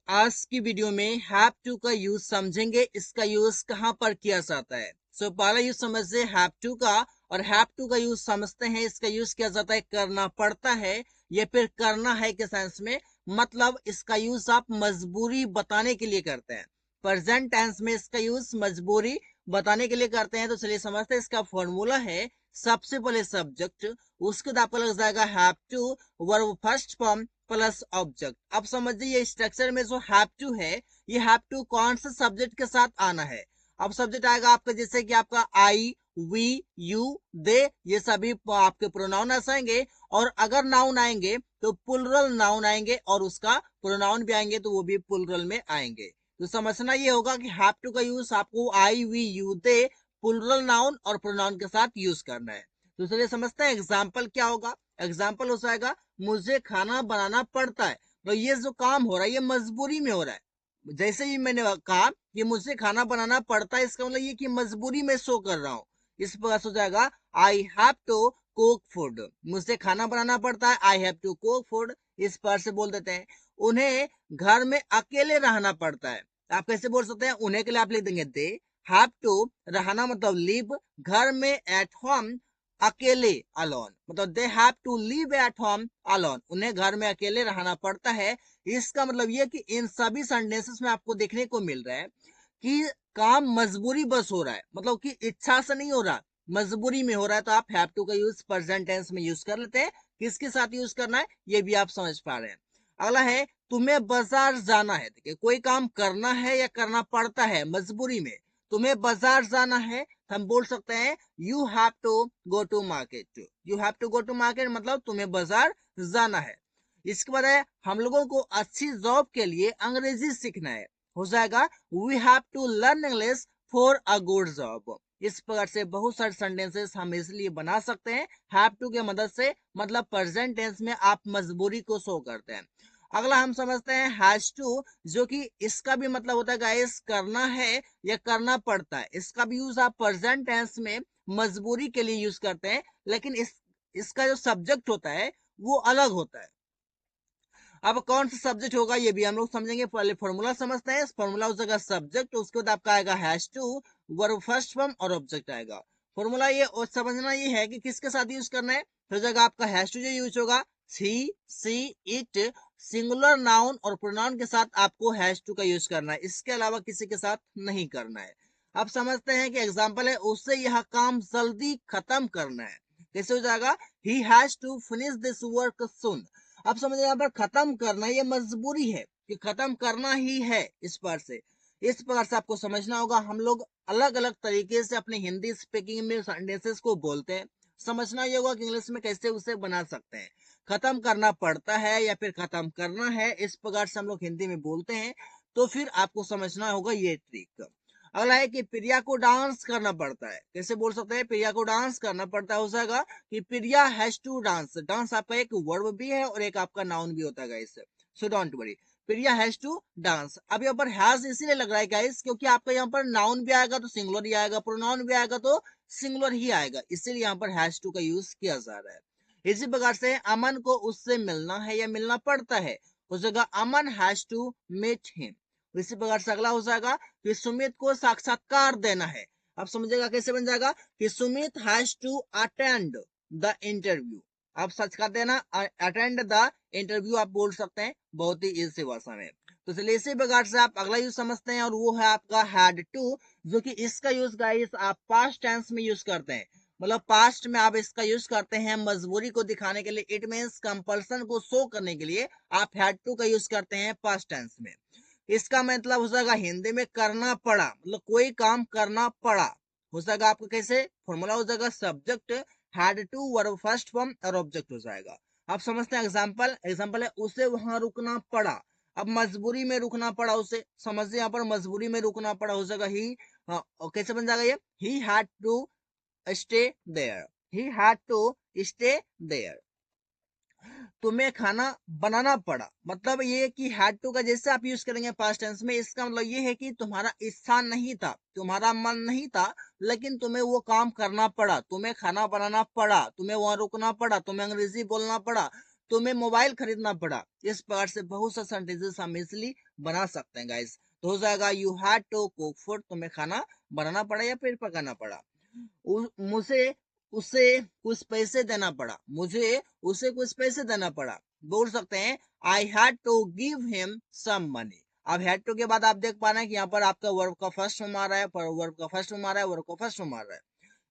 आज की वीडियो में हैव टू का यूज समझेंगे, इसका यूज कहाँ पर किया जाता है। पहला यूज समझते हैं हैव टू का, और हैव टू का यूज समझते हैं इसका यूज किया जाता है करना पड़ता है या फिर करना है के सेंस में। मतलब इसका यूज आप मजबूरी बताने के लिए करते हैं। प्रेजेंट टेंस में इसका यूज मजबूरी बताने के लिए करते हैं। तो चलिए समझते हैं। इसका फॉर्मूला है, सबसे पहले सब्जेक्ट, उसके बाद आपको लग जाएगा have to, verb first form plus object. अब समझिए ये स्ट्रक्चर में जो हैव टू है, ये हैव टू कौन से सब्जेक्ट के साथ आना है। अब सब्जेक्ट आएगा आपका, जैसे कि आपका आई, वी, यू, दे, ये सभी आपके प्रोनाउन आएंगे। और अगर नाउन आएंगे तो प्लुरल नाउन आएंगे, और उसका प्रोनाउन भी आएंगे तो वो भी प्लुरल में आएंगे। तो समझना ये होगा कि हैव टू का यूज आपको I, we, you, they, plural noun और प्रोनाउन के साथ यूज करना है। तो चलिए समझते हैं एग्जाम्पल क्या होगा। एग्जाम्पल हो जाएगा, मुझे खाना बनाना पड़ता है। तो ये जो काम हो रहा है ये मजबूरी में हो रहा है। जैसे ही मैंने कहा कि मुझे खाना बनाना पड़ता है, इसका मतलब ये कि मजबूरी में शो कर रहा हूं। इस प्रकार से हो जाएगा, I have to cook food. मुझे खाना बनाना पड़ता है, I have to cook food. इस पर से बोल देते हैं, उन्हें घर में अकेले रहना पड़ता है। आप कैसे बोल सकते हैं, उन्हें के लिए आप लिख देंगे दे हैव टू, रहना मतलब लिव, घर में एट होम, अकेले अलोन, मतलब they have to live at home alone, उन्हें घर में अकेले रहना पड़ता है। इसका मतलब ये कि इन सभी सेंटेंसेस में आपको देखने को मिल रहा है कि काम मजबूरी बस हो रहा है, मतलब कि इच्छा से नहीं हो रहा, मजबूरी में हो रहा है। तो आप हैव टू का यूज प्रेजेंट टेंस में यूज कर लेते हैं। किसके साथ यूज करना है ये भी आप समझ पा रहे हैं। अगला है, तुम्हें बाजार जाना है। देखिए, कोई काम करना है या करना पड़ता है मजबूरी में। तुम्हें बाजार जाना है, हम बोल सकते हैं you have to go to market. You have to go to market मतलब तुम्हें बाजार जाना है। इसके बाद है, हम लोगों को अच्छी जॉब के लिए अंग्रेजी सीखना है। हो जाएगा, we have to learn English for a good job. इस प्रकार से बहुत सारे सेंटेंसेस हम इसलिए बना सकते हैं हैव टू के मदद से। मतलब प्रेजेंट टेंस में आप मजबूरी को शो करते हैं। अगला हम समझते हैं हैज टू, जो कि इसका भी मतलब होता है गाइस करना है या करना पड़ता है। इसका भी यूज आप प्रेजेंट टेंस में मजबूरी के लिए यूज करते हैं, लेकिन इसका जो सब्जेक्ट होता है वो अलग होता है। अब कौन सा सब्जेक्ट होगा ये भी हम लोग समझेंगे। पहले फॉर्मूला समझते हैं। फॉर्मूला उस जगह सब्जेक्ट, उसके बाद आपका आएगा has to, verb first form और ऑब्जेक्ट आएगा। फॉर्मूला ये और समझना ये है कि किसके साथ यूज करना है। तो जगह आपका हैज टू जो यूज होगा, ही, सी, इट, सिंगुलर नाउन और प्रोनाउन के साथ आपको हैज टू का यूज करना है। इसके अलावा किसी के साथ नहीं करना है। अब समझते हैं कि एग्जाम्पल है, उससे यह काम जल्दी खत्म करना है। कैसे हो जाएगा, he has to finish this work soon. अब समझ यहाँ पर खत्म करना ये मजबूरी है कि खत्म करना ही है। इस पर से इस प्रकार से आपको समझना होगा। हम लोग अलग अलग तरीके से अपने हिंदी स्पीकिंग में सेंटेंसेस को बोलते हैं। समझना ये होगा कि इंग्लिश में कैसे उसे बना सकते हैं। खत्म करना पड़ता है या फिर खत्म करना है, इस प्रकार से हम लोग हिंदी में बोलते हैं। तो फिर आपको समझना होगा ये ट्रिक। अगला है कि प्रिया को डांस करना पड़ता है। कैसे बोल सकते हैं, प्रिया को डांस करना पड़ता है। हो जाएगा कि प्रिया हैज टू डांस। डांस आपका एक वर्ब भी है और एक आपका नाउन भी होता है guys. So don't worry, Priya has to dance. अब यहाँ पर हैज इसीलिए लग रहा है गाइस क्योंकि आपका यहाँ पर नाउन भी आएगा तो सिंगुलर ही आएगा, प्रोनाउन भी आएगा तो सिंगुलर ही आएगा, इसीलिए यहाँ पर हैज टू का यूज किया जा रहा है। इसी प्रकार से अमन को उससे मिलना है या मिलना पड़ता है। उस जगह अमन हैज टू मीट हिम। इसी प्रकार से अगला हो जाएगा कि सुमित को साक्षात्कार देना है। अब समझेगा कैसे बन जाएगा कि Sumit has to attend the interview. आप साक्षात्कार देना, अटेंड द इंटरव्यू आप बोल सकते हैं बहुत ही इजी भाषा में। तो चलिए इसी प्रकार से आप अगला यूज समझते हैं, और वो है आपका हैड टू, जो कि इसका यूज गाइस आप पास्ट टेंस में यूज करते हैं। मतलब पास्ट में आप इसका यूज करते हैं मजबूरी को दिखाने के लिए। इट मीन्स कंपल्सन को शो करने के लिए आप हैड टू का यूज करते हैं पास्ट टेंस में। इसका मतलब हो जाएगा हिंदी में करना पड़ा, मतलब कोई काम करना पड़ा। हो जाएगा आपका कैसे, फॉर्मूला हो जाएगा subject, had to, verb first form और ऑब्जेक्ट हो जाएगा। आप समझते हैं एग्जांपल। एग्जांपल है, उसे वहां रुकना पड़ा। अब मजबूरी में रुकना पड़ा उसे, समझिए यहाँ पर मजबूरी में रुकना पड़ा। हो जाएगा ही, कैसे बन जाएगा ये, he had to stay there. He had to stay there. तुम्हें खाना बनाना पड़ा, मतलब ये कि हैड टू का जैसे आप यूज करेंगे पास्ट टेंस में, इसका मतलब ये है कि तुम्हारा इच्छा नहीं था, तुम्हारा मन नहीं था, लेकिन तुम्हें वो काम करना पड़ा। तुम्हें खाना बनाना पड़ा, तुम्हें वहां रुकना पड़ा, तुम्हें अंग्रेजी बोलना पड़ा। तुम्हें मोबाइल खरीदना पड़ा। इस प्रकार से बहुत सा सेंटेंसेस हम इजिली बना सकते हैं गाइस। तो हो जाएगा you had to cook food, तुम्हें खाना बनाना पड़ा या फिर पकाना पड़ा। मुझे उसे कुछ पैसे देना पड़ा, मुझे उसे कुछ पैसे देना पड़ा। बोल सकते हैं I had to give him some money. अब हैड टू के बाद आप देख पा रहे हैं कि यहाँ पर आपका वर्ब का फर्स्ट फॉर्म आ रहा है, पर वर्ब का फर्स्ट फॉर्म आ रहा है, वर्ब का फर्स्ट फॉर्म आ रहा है।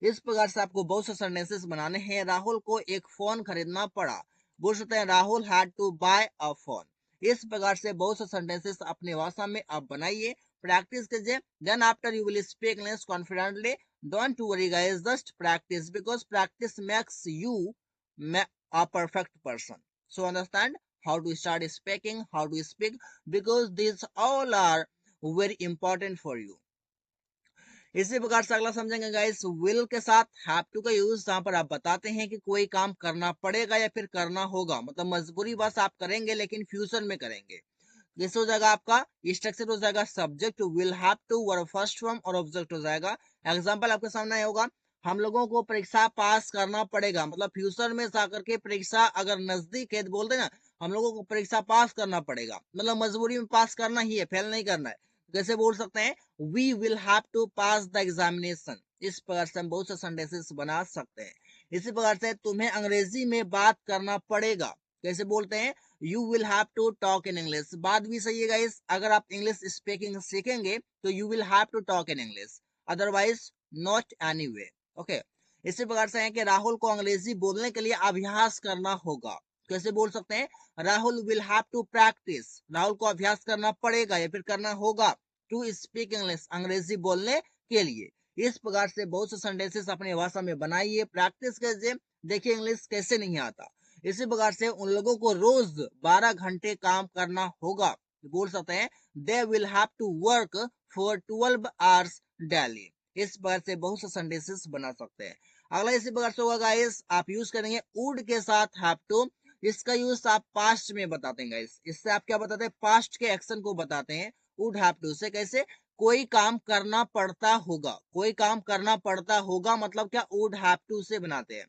इस प्रकार से आपको बहुत से सेंटेंसेस बनाने हैं। राहुल को एक फोन खरीदना पड़ा, बोल सकते हैं Rahul had to buy a phone. इस प्रकार से बहुत से सेंटेंसेस अपनी भाषा में आप बनाइए, प्रैक्टिस कीजिए। Then after you will speak English confidently. Don't worry guys, just practice because practice makes you a perfect person. So understand how to start speaking, how to speak, because these all are very important for you. इसी प्रकार से अगला समझेंगे guys will के साथ have to का use, जहां पर आप बताते हैं कि कोई काम करना पड़ेगा या फिर करना होगा, मतलब मजबूरी बस आप करेंगे लेकिन फ्यूचर में करेंगे। जैसे हो जाएगा आपका स्ट्रक्चर हो जाएगा subject will have to, verb first form और ऑब्जेक्ट हो जाएगा। एग्जांपल आपके सामने होगा, हम लोगों को परीक्षा पास करना पड़ेगा, मतलब फ्यूचर में जाकर के परीक्षा अगर नजदीक है तो बोलते ना हम लोगों को परीक्षा पास करना पड़ेगा, मतलब मजबूरी में पास करना ही है, फेल नहीं करना है। कैसे बोल सकते हैं we will have to pass the examination. इस प्रकार से हम बहुत से सेंटेंसेस बना सकते हैं। इसी प्रकार से तुम्हें अंग्रेजी में बात करना पड़ेगा, कैसे बोलते हैं you will have to talk in English. बात भी सही है गाइस, अगर आप इंग्लिश स्पीकिंग सीखेंगे तो you will have to talk in English, otherwise not any way. Okay, इसी प्रकार से है कि राहुल को अंग्रेजी बोलने के लिए अभ्यास करना होगा। कैसे बोल सकते हैं Rahul will have to practice, Rahul को अभ्यास करना पड़ेगा या फिर करना होगा टू स्पीक इंग्लिश, अंग्रेजी बोलने के लिए। इस प्रकार से बहुत से सेंटेंसेस अपनी भाषा में बनाइए, प्रैक्टिस कीजिए, देखिए इंग्लिश कैसे नहीं आता। इसी प्रकार से उन लोगों को रोज 12 घंटे काम करना होगा, बोल सकते हैं they will have to work for 12 hours daily. इस प्रकार से बहुत से सेंटेंसेस बना सकते हैं। अगला इसी प्रकार से होगा गाइस, आप यूज करेंगे वुड के साथ हैव टू। इसका यूज आप पास्ट में बताते हैं गाइस, इससे आप क्या बताते हैं पास्ट के एक्शन को बताते हैं वुड हैव टू से। कैसे कोई काम करना पड़ता होगा, कोई काम करना पड़ता होगा मतलब क्या वुड हैव टू से बनाते हैं।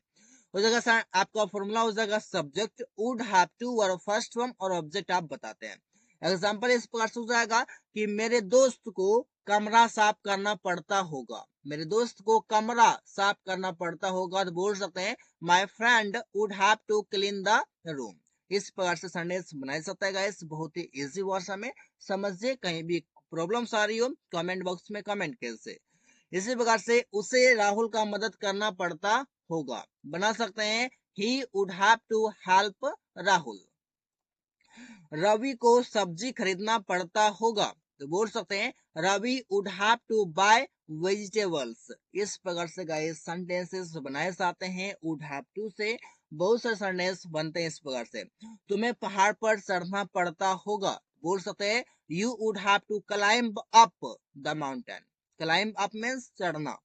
हो जाएगा सर आपका फॉर्मूला हो जाएगा सब्जेक्ट वुड हैव टू और फर्स्ट फॉर्म और ऑब्जेक्ट आप बताते हैं। एग्जांपल इस प्रकार से हो जाएगा कि मेरे दोस्त को कमरा साफ करना पड़ता होगा, मेरे दोस्त को कमरा साफ करना पड़ता होगा, तो बोल सकते हैं my friend would have to clean the room. इस प्रकार से सेंटेंस बनाया जाता है गाइस, बहुत ही इजी भाषा में समझिए। कहीं भी प्रॉब्लम्स आ रही हो कमेंट बॉक्स में कमेंट कीजिए। इसी प्रकार से उसे राहुल का मदद करना पड़ता होगा, बना सकते हैं he would have to help Rahul. Ravi को सब्जी खरीदना पड़ता होगा, तो बोल सकते हैं Ravi would have to buy vegetables. इस प्रकार से गाइस सेंटेंसेस बनाए जाते हैं वुड हैव टू से। बहुत सारे सेंटेंस बनते हैं इस प्रकार से, तुम्हें पहाड़ पर चढ़ना पड़ता होगा, बोल सकते हैं you would have to climb up the mountain. Climb up means चढ़ना,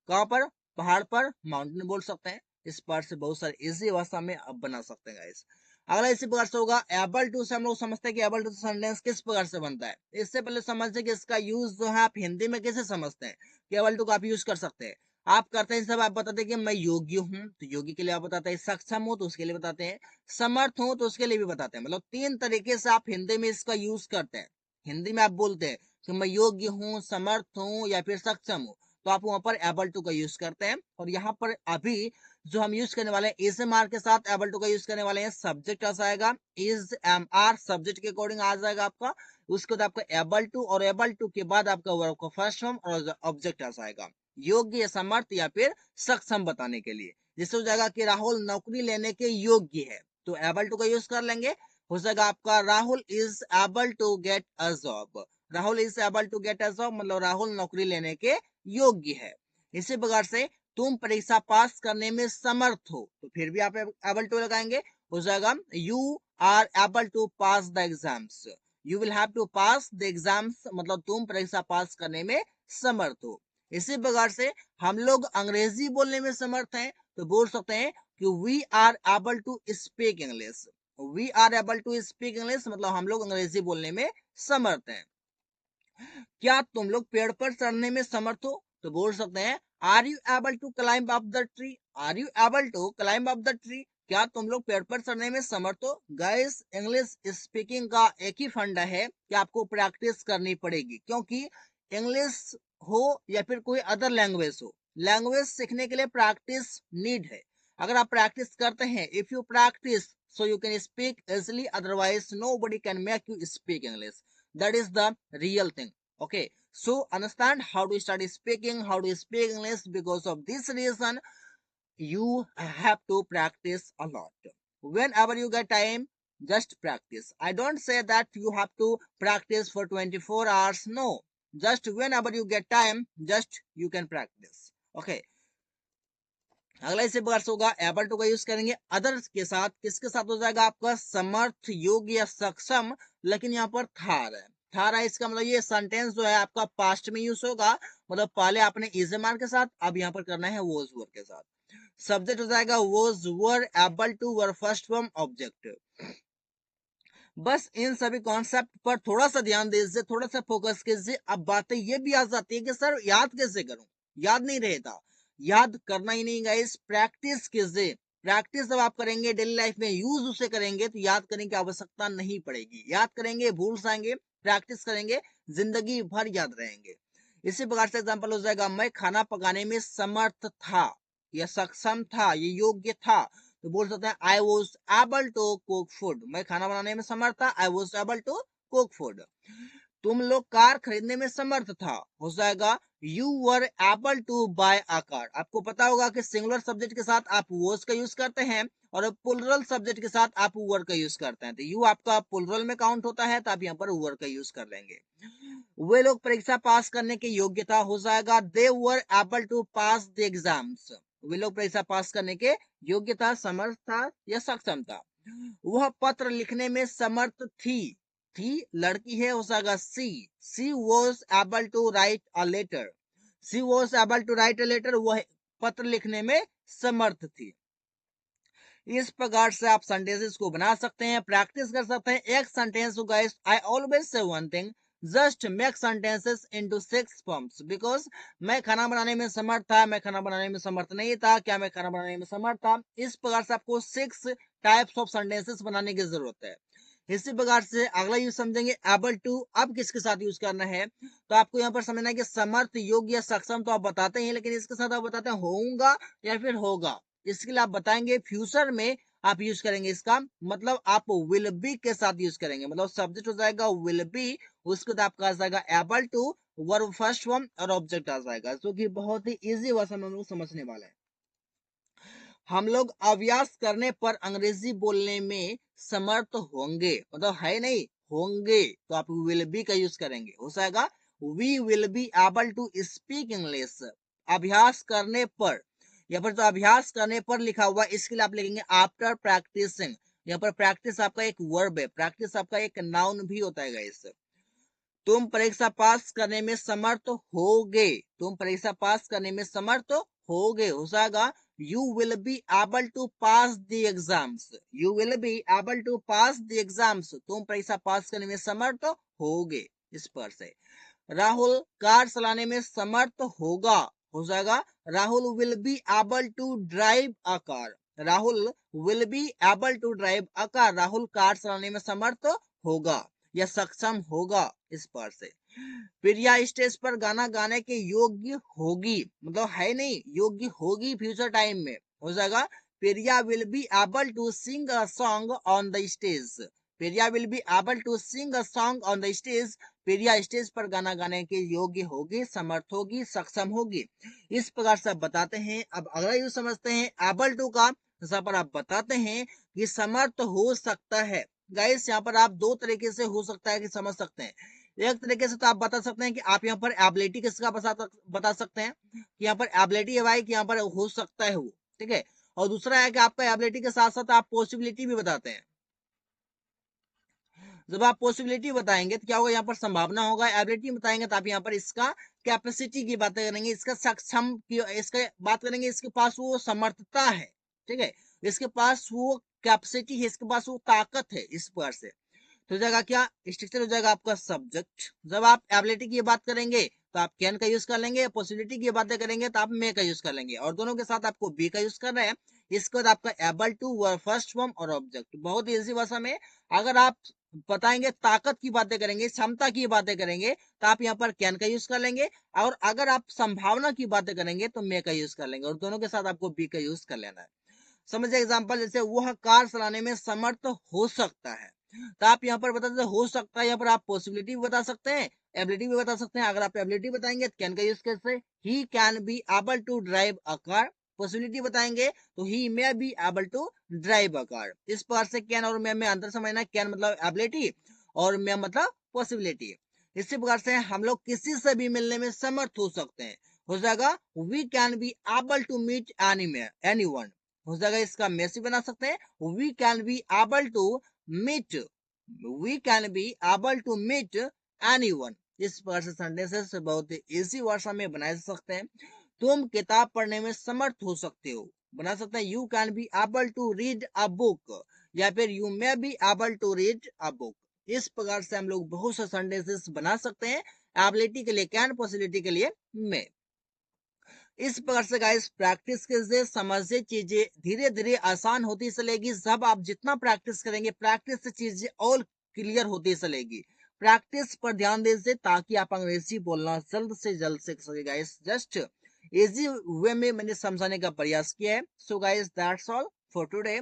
कहां पर पहाड़ पर, माउंटेन बोल सकते हैं। इस पर से बहुत सारे इजी भाषा में आप बना सकते हैं गाइस। अगला इसी प्रकार से होगा एबल टू से हम लोग समझते हैं कि एबल टू सेंटेंस किस प्रकार से बनता है। इससे पहले समझते कि इसका यूज जो है आप हिंदी में कैसे समझते हैं कि एबल टू का आप यूज कर सकते हैं। आप करते हैं सब, आप बताते हैं कि मैं योग्य हूँ तो योग्य के लिए आप बताते हैं, सक्षम हूँ तो उसके लिए बताते हैं, समर्थ हूँ तो उसके लिए भी बताते हैं। मतलब 3 तरीके से आप हिंदी में इसका यूज करते हैं। हिंदी में आप बोलते हैं कि मैं योग्य हूँ, समर्थ हूँ या फिर सक्षम हूँ, तो आप वहां पर एबल टू का यूज करते हैं। और यहाँ पर अभी जो हम यूज करने वाले हैं इज एम आर के साथ एबल टू का यूज करने वाले हैं। सब्जेक्ट आ जाएगा इज एम आर, सब्जेक्ट के अकॉर्डिंग आ जाएगा आपका। उसके बाद आपका एबल टू और एबल टू के बाद आपका वर्ब का फर्स्ट फॉर्म और ऑब्जेक्ट आ जाएगा योग्य, समर्थ या फिर सक्षम बताने के लिए। जिससे हो जाएगा कि राहुल नौकरी लेने के योग्य है, तो एबल टू का यूज कर लेंगे। हो जाएगा आपका Rahul is able to get a job. Rahul is able to get a job मतलब राहुल नौकरी लेने के योग्य है। इसी प्रकार से तुम परीक्षा पास करने में समर्थ हो, तो फिर भी आप एबल टू लगाएंगे। हो जाएगा you are able to pass the exams. You will have to pass the exams मतलब तुम परीक्षा पास करने में समर्थ हो। इसी प्रकार से हम लोग अंग्रेजी बोलने में समर्थ हैं, तो बोल सकते हैं कि we are able to speak English. We are able to speak English मतलब हम लोग अंग्रेजी बोलने में समर्थ हैं। क्या तुम लोग पेड़ पर चढ़ने में समर्थ हो, तो बोल सकते हैं are you able to climb up the tree. Are you able to climb up the tree, क्या तुम लोग पेड़ पर चढ़ने में समर्थ हो? गाइस, इंग्लिश स्पीकिंग का एक ही फंडा है कि आपको प्रैक्टिस करनी पड़ेगी, क्योंकि इंग्लिश हो या फिर कोई अदर लैंग्वेज हो, लैंग्वेज सीखने के लिए प्रैक्टिस नीड है। अगर आप प्रैक्टिस करते हैं, if you practice so you can speak easily, otherwise nobody can make you speak English. That is the real thing. Okay, so understand how to start speaking, how to speak English. Because of this reason, you have to practice a lot. Whenever you get time, just practice. I don't say that you have to practice for 24 hours. No, just whenever you get time, just you can practice. Okay, अगला इसे वर्ष होगा able to का use करेंगे others के साथ। किसके साथ हो जाएगा आपका? समर्थ, योग्य या सक्षम, लेकिन यहाँ पर थार है। थार है, इसका मतलब ये सेंटेंस जो है आपका पास्ट में यूज होगा, मतलब पहले आपने इज मार के साथ, अब यहाँ पर करना है वॉज वर के साथ। सब्जेक्ट हो जाएगा was, were, able to, verb first form, object. बस इन सभी कॉन्सेप्ट पर थोड़ा सा ध्यान दीजिए, थोड़ा सा फोकस कीजिए। अब बातें ये भी आ जाती है कि सर याद कैसे करूं, याद नहीं रहता। याद करना ही नहीं गाइस, प्रैक्टिस कीजिए। प्रैक्टिस जब आप करेंगे, डेली लाइफ में यूज उसे करेंगे, तो याद करने की आवश्यकता नहीं पड़ेगी। याद करेंगे, भूल जाएंगे, प्रैक्टिस करेंगे, जिंदगी भर याद रहेंगे। इसी प्रकार से एग्जाम्पल हो जाएगा, मैं खाना पकाने में समर्थ था या सक्षम था, ये योग्य था, तो बोल सकते हैं I was able to cook food. मैं खाना बनाने में समर्थ था, I was able to cook food. तुम लोग कार खरीदने में समर्थ था, हो जाएगा you were able to buy a car. आपको पता होगा कि सिंगुलर सब्जेक्ट के साथ आप वॉज का यूज करते हैं और प्लुरल सब्जेक्ट के साथ आप वर का यूज करते हैं, तो यू आपका प्लुरल में काउंट होता है, तो आप यहाँ पर वर का यूज कर लेंगे। वे लोग परीक्षा पास करने की योग्यता, हो जाएगा they were able to pass the exams. वे लोग परीक्षा पास करने के योग्यता, समर्थ था या सक्षम था। वह पत्र लिखने में समर्थ थी लड़की है, हो जाएगा she was able to write a letter. She was able to write a letter, वह पत्र लिखने में समर्थ थी। इस प्रकार से आप सेंटेंसेस को बना सकते हैं, प्रैक्टिस कर सकते हैं। एक सेंटेंस को guys, I always say one thing, just make sentences into 6 forms. Because मैं खाना बनाने में समर्थ था, मैं खाना बनाने में समर्थ नहीं था, क्या मैं खाना बनाने में समर्थ था। इस प्रकार से आपको 6 टाइप्स ऑफ सेंटेंसेस बनाने की जरूरत है। इसी प्रकार से अगला यूज समझेंगे एबल टू। अब किसके साथ यूज करना है, तो आपको यहाँ पर समझना है कि समर्थ, योग्य, सक्षम तो आप बताते हैं, लेकिन इसके साथ आप बताते हैं होऊंगा या फिर होगा। इसके लिए आप बताएंगे फ्यूचर में आप यूज करेंगे इसका, मतलब आप विल बी के साथ यूज करेंगे। मतलब सब्जेक्ट हो जाएगा विल बी, उसके बाद आपका आ जाएगा able to, verb first form और ऑब्जेक्ट आ जाएगा, जो कि बहुत ही इजी भाषा में हम लोग समझने वाले हैं। हम लोग अभ्यास करने पर अंग्रेजी बोलने में समर्थ होंगे, मतलब है नहीं, होंगे, तो आप विल बी का यूज करेंगे, हो जाएगा we will be able to speak English. अभ्यास करने पर, यहाँ पर जो अभ्यास करने पर लिखा हुआ, इसके लिए आप लिखेंगे आफ्टर प्रैक्टिसिंग। यहाँ पर प्रैक्टिस आपका एक वर्ब है, प्रैक्टिस आपका एक नाउन भी होता है गाइस। तुम परीक्षा पास करने में समर्थ होगे, तुम परीक्षा पास करने में समर्थ होगे, हो जाएगा you will be able to pass the exams. You will be able to pass the exams, तुम परीक्षा पास करने में समर्थ होगे। इस पर से राहुल कार चलाने में समर्थ होगा, हो जाएगा Rahul will be able to drive a car. Rahul will be able to drive a car, Rahul car चलाने में समर्थ होगा या सक्षम होगा। इस पर से प्रिया स्टेज पर गाना गाने के योग्य होगी, मतलब है नहीं, योग्य होगी फ्यूचर टाइम में, हो जाएगा Priya will be able to sing a song on the stage. Priya will be able to sing a song on the stage, Priya stage पर गाना गाने के योग्य होगी, समर्थ होगी, सक्षम होगी। इस प्रकार से आप बताते हैं। अब अगला यूज समझते हैं एबल टू का। जहां पर आप बताते हैं कि समर्थ हो सकता है। गाइस, यहाँ पर आप दो तरीके से हो सकता है कि समझ सकते हैं। एक तरीके से तो आप बता सकते हैं कि आप यहाँ पर एबिलिटी किसका बता सकते हैं कि यहाँ पर एबिलिटी है भाई, कि यहाँ पर हो सकता है वो, ठीक है। और दूसरा है कि आपका एबिलिटी के साथ साथ आप पॉसिबिलिटी भी बताते हैं। जब आप पॉसिबिलिटी बताएंगे तो क्या होगा, यहाँ पर संभावना होगा। एबिलिटी बताएंगे तो आप यहाँ पर इसका कैपेसिटी की बातें करेंगे, इसका सक्षम की, इसका बात करेंगे, इसके पास वो समर्थता है, ठीक है, इसके पास वो कैपेसिटी है, इसके पास वो ताकत है। इस प्रकार से तो हो जाएगा क्या, स्ट्रक्चर हो जाएगा आपका सब्जेक्ट। जब आप एबिलिटी की बात करेंगे तो आप कैन का यूज कर लेंगे, पॉसिबिलिटी की बातें करेंगे तो आप मे का यूज कर लेंगे, और दोनों के साथ आपको बी का यूज कर रहे हैं। इसके बाद आपका एबल टू फर्स्ट फॉर्म और ऑब्जेक्ट। बहुत इजी भाषा में अगर आप बताएंगे, ताकत की बातें करेंगे, क्षमता की बातें करेंगे तो आप यहाँ पर कैन का यूज कर लेंगे, और अगर आप संभावना की बातें करेंगे तो मे का यूज कर लेंगे, और दोनों के साथ आपको बी का यूज कर लेना है। समझिए एग्जांपल, जैसे वह कार चलाने में समर्थ हो सकता है, तो आप यहाँ पर बता सकते हो सकता है, यहाँ पर आप पॉसिबिलिटी भी बता सकते हैं, एबिलिटी भी बता सकते हैं। अगर आप एबिलिटी बताएंगे तो कैन का यूज कैसे, he can be able to drive a car. Possibility बताएंगे तो he may be able to drive a car. इस प्रकार से कैन और मे में अंतर समझना। कैन मतलब एबिलिटी और मे मतलब पॉसिबिलिटी। इसी प्रकार से हम लोग किसी से भी मिलने में समर्थ हो सकते हैं, हो जाएगा we can be able to meet any one. हो जाएगा इसका मैसी बना सकते हैं, we can be able to meet, we can be able to meet anyone. इस प्रकार से सेंटेंसेस बहुत इजी भाषा में बना सकते हैं। तुम किताब पढ़ने में समर्थ हो सकते हो, बना सकते हैं you can be able to read a book, या फिर you may be able to read a book. इस प्रकार से हम लोग बहुत से सेंटेंसेस बना सकते हैं, एबिलिटी के लिए कैन, पॉसिबिलिटी के लिए मे। इस प्रकार से गाइस प्रैक्टिस से समझे चीजें धीरे धीरे आसान होती चलेगी। जब आप जितना प्रैक्टिस करेंगे, प्रैक्टिस से चीजें और क्लियर होती चलेगी। प्रैक्टिस पर ध्यान दीजिए ताकि आप अंग्रेजी बोलना जल्द से जल्द सीख सके गाइस। जस्ट इजी वे में मैंने समझाने का प्रयास किया है। So guys that's all for today.